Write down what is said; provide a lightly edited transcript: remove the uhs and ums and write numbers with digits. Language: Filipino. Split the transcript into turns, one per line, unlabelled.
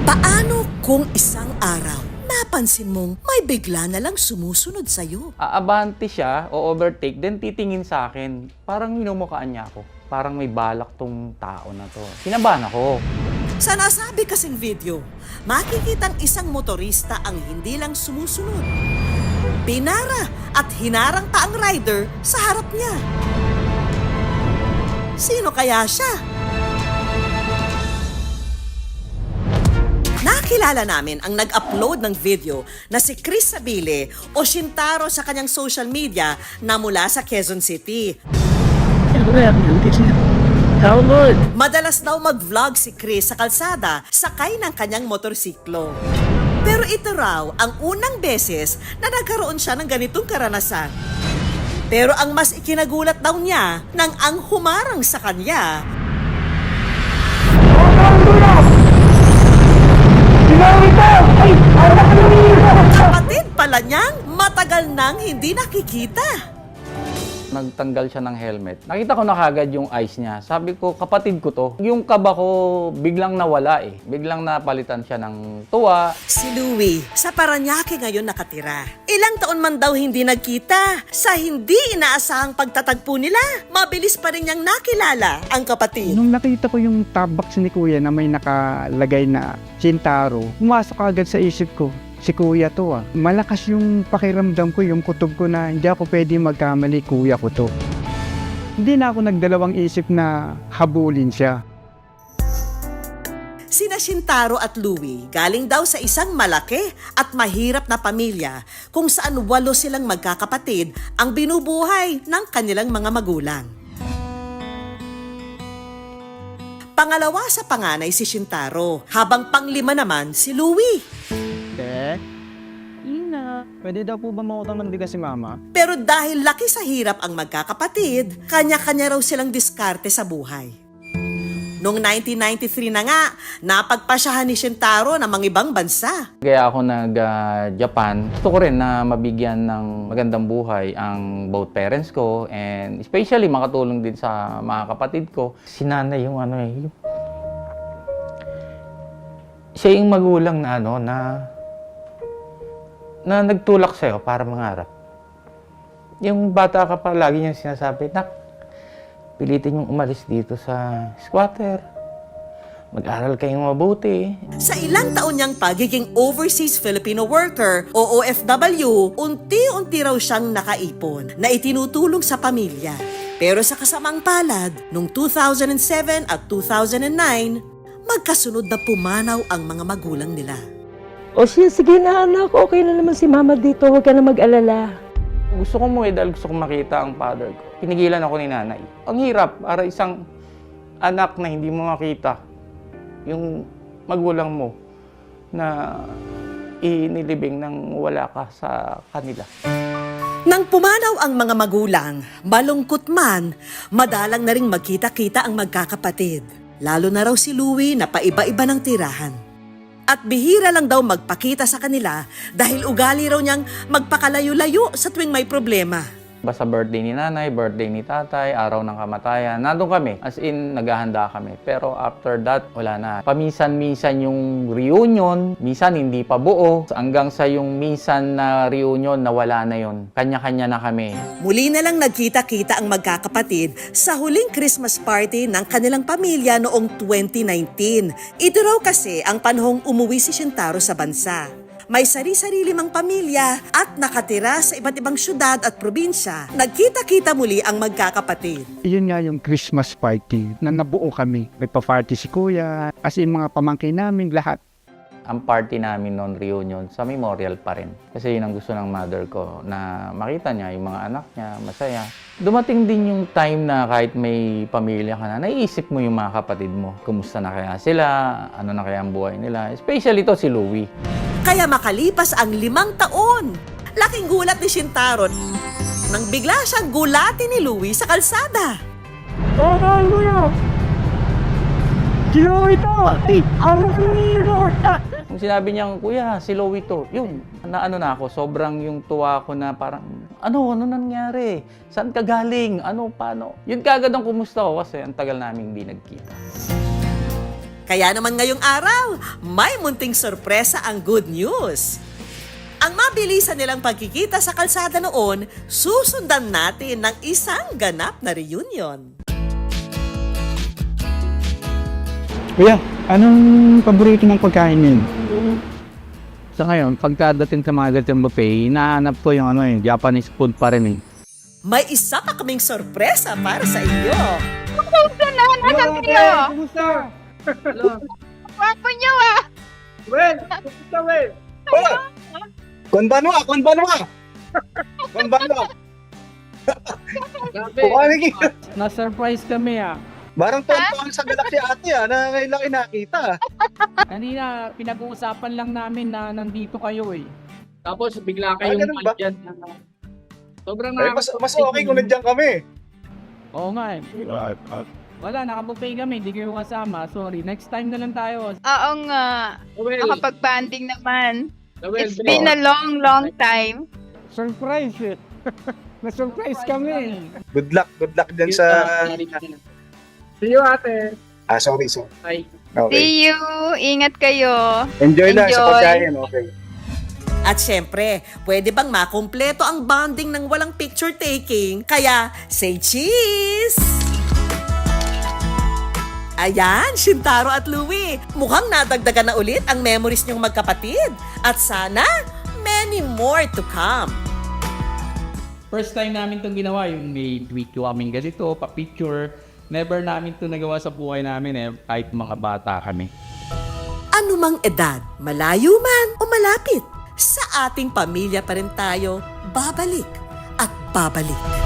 Paano kung isang araw, napansin mong may bigla na lang sumusunod sa'yo?
Aabante siya o overtake, then titingin sa akin. Parang minumukhaan niya ako. Parang may balak tong tao na to. Kinabahan ako.
Sa nasabi kasing video, makikitang isang motorista ang hindi lang sumusunod. Pinara at hinarang pa ang rider sa harap niya. Sino kaya siya? Nakilala namin ang nag-upload ng video na si Chris Sabile o Shintaro sa kanyang social media na mula sa Quezon City. Madalas daw mag-vlog si Chris sa kalsada sakay ng kanyang motorsiklo. Pero ito raw ang unang beses na nagkaroon siya ng ganitong karanasan. Pero ang mas ikinagulat daw niya nang ang humarang sa kanya kapatid pala niyang matagal nang hindi nakikita.
Nagtanggal siya ng helmet. Nakita ko na kagad yung eyes niya. Sabi ko, kapatid ko to. Yung kaba ko biglang nawala eh. Biglang napalitan siya ng tuwa.
Si Louie, sa Parañaque ngayon nakatira. Ilang taon man daw hindi nagkita. Sa hindi inaasahang pagtatagpo nila, mabilis pa rin niyang nakilala ang kapatid.
Nung nakita ko yung top box ni Kuya na may nakalagay na Shintaro, pumasok agad sa isip ko, si Kuya to ah. Malakas yung pakiramdam ko, yung kutob ko na hindi ako pwede magkamali, Kuya ko to. Hindi na ako nagdalawang isip na habulin siya.
Sina Shintaro at Louie galing daw sa isang malaki at mahirap na pamilya kung saan 8 silang magkakapatid ang binubuhay ng kanilang mga magulang. Pangalawa sa panganay si Shintaro, habang panglima naman si Louie.
Ina, pwede daw po ba mautang ng bigas si Mama?
Pero dahil laki sa hirap ang magkakapatid, kanya-kanya raw silang diskarte sa buhay. Noong 1993 na nga, napagpasyahan ni Shintaro ng mga ibang bansa.
Kaya ako nag-Japan. Gusto ko rin na mabigyan ng magandang buhay ang both parents ko and especially makatulong din sa mga kapatid ko. Si nanay yung siya yung magulang na na nagtulak sa'yo para mangarap. Yung bata ka pa, lagi niyang sinasabi, "Nak, pilitin yung umalis dito sa squatter. Mag-aral kayong mabuti."
Sa ilang taon niyang pagiging overseas Filipino worker o OFW, unti-unti raw siyang nakaipon na itinutulong sa pamilya. Pero sa kasamang palad, noong 2007 at 2009, magkasunod na pumanaw ang mga magulang nila.
O siya, sige na anak, okay na naman si Mama dito, huwag ka na mag-alala.
Gusto ko umuwi dahil gusto ko makita ang father ko. Pinigilan ako ni nanay. Ang hirap para isang anak na hindi mo makita yung magulang mo na inilibing nang wala ka sa kanila.
Nang pumanaw ang mga magulang, malungkot man, madalang na ring magkita-kita ang magkakapatid. Lalo na raw si Louie na paiba-iba ng tirahan. At bihira lang daw magpakita sa kanila dahil ugali raw niyang magpakalayo-layo sa tuwing may problema.
Basta birthday ni nanay, birthday ni tatay, araw ng kamatayan, nandun kami. As in, naghahanda kami. Pero after that, wala na. Paminsan-minsan yung reunion, minsan hindi pa buo. Hanggang sa yung minsan na reunion, nawala na yon. Kanya-kanya na kami.
Muli na lang nagkita-kita ang magkakapatid sa huling Christmas party ng kanilang pamilya noong 2019. Ito raw kasi ang panahong umuwi si Shintaro sa bansa. May sari-sarili mang pamilya at nakatira sa iba't ibang syudad at probinsya. Nagkita-kita muli ang magkakapatid.
Yun nga yung Christmas party na nabuo kami. May pa-party si Kuya, as in mga pamangkin namin, lahat.
Ang party namin noon reunion sa memorial pa rin. Kasi yun ang gusto ng mother ko, na makita niya yung mga anak niya, masaya. Dumating din yung time na kahit may pamilya ka na, naiisip mo yung mga kapatid mo. Kumusta na kaya sila, ano na kaya ang buhay nila. Especially to si Louie.
Kaya makalipas ang 5 taon, laking gulat ni Shintaro nang bigla siyang gulatin ni Louie sa kalsada.
Kung sinabi niya, "Kuya, si Louie to," yun, na ako, sobrang yung tuwa ko na parang, ano nangyari? Saan ka galing? Paano? Yun kagad ang kumusta ko kasi ang tagal namin hindi nagkita.
Kaya naman ngayong araw, may munting sorpresa ang good news. Ang mabilisan nilang pagkikita sa kalsada noon, susundan natin ng isang ganap na reunion.
Kuya, anong paborito ng pagkain niyo?
Sa ngayon, pagkadating sa mga ganitong buffet, hinahanap ko yung Japanese food pa rin eh.
May isa pa kaming sorpresa para sa iyo.
Nasaan kayo?
Kumusta?
Wapo niyo ah!
Well, kumusta, Well?
Konbanwa! Konbanwa! Konbanwa!
Na-surprise kami ah.
Barang tonton sa Galaxy ate na ngayon lang inakita.
Kanina, pinag-uusapan lang namin na nandito kayo eh. Tapos bigla kayong
ganun ba?
andyan. Sobrang
Ay, mas okay kung nandiyan kami.
Oo nga eh. Wala, nakabuffet kami, hindi kayo kasama. Sorry, next time na lang tayo.
Oo nga.
Well,
Nakapag-banding naman. It's been a long, long time.
Surprise eh. Na-surprise kami.
Good luck dyan sa...
See you ate.
sorry.
Bye.
Okay.
See you. Ingat kayo.
Enjoy lang sa
Enjoy.
pagkain, okay.
At syempre, pwede bang makumpleto ang bonding ng walang picture taking? Kaya, say cheese! Ayan, Shintaro at Louie, mukhang nadagdagan na ulit ang memories niyong magkapatid. At sana, many more to come.
First time namin itong ginawa, yung may tweet ko kaming ganito, pa-picture. Never namin ito nagawa sa buhay namin eh, kahit mga bata kami.
Anumang edad, malayo man o malapit, sa ating pamilya pa rin tayo babalik at babalik.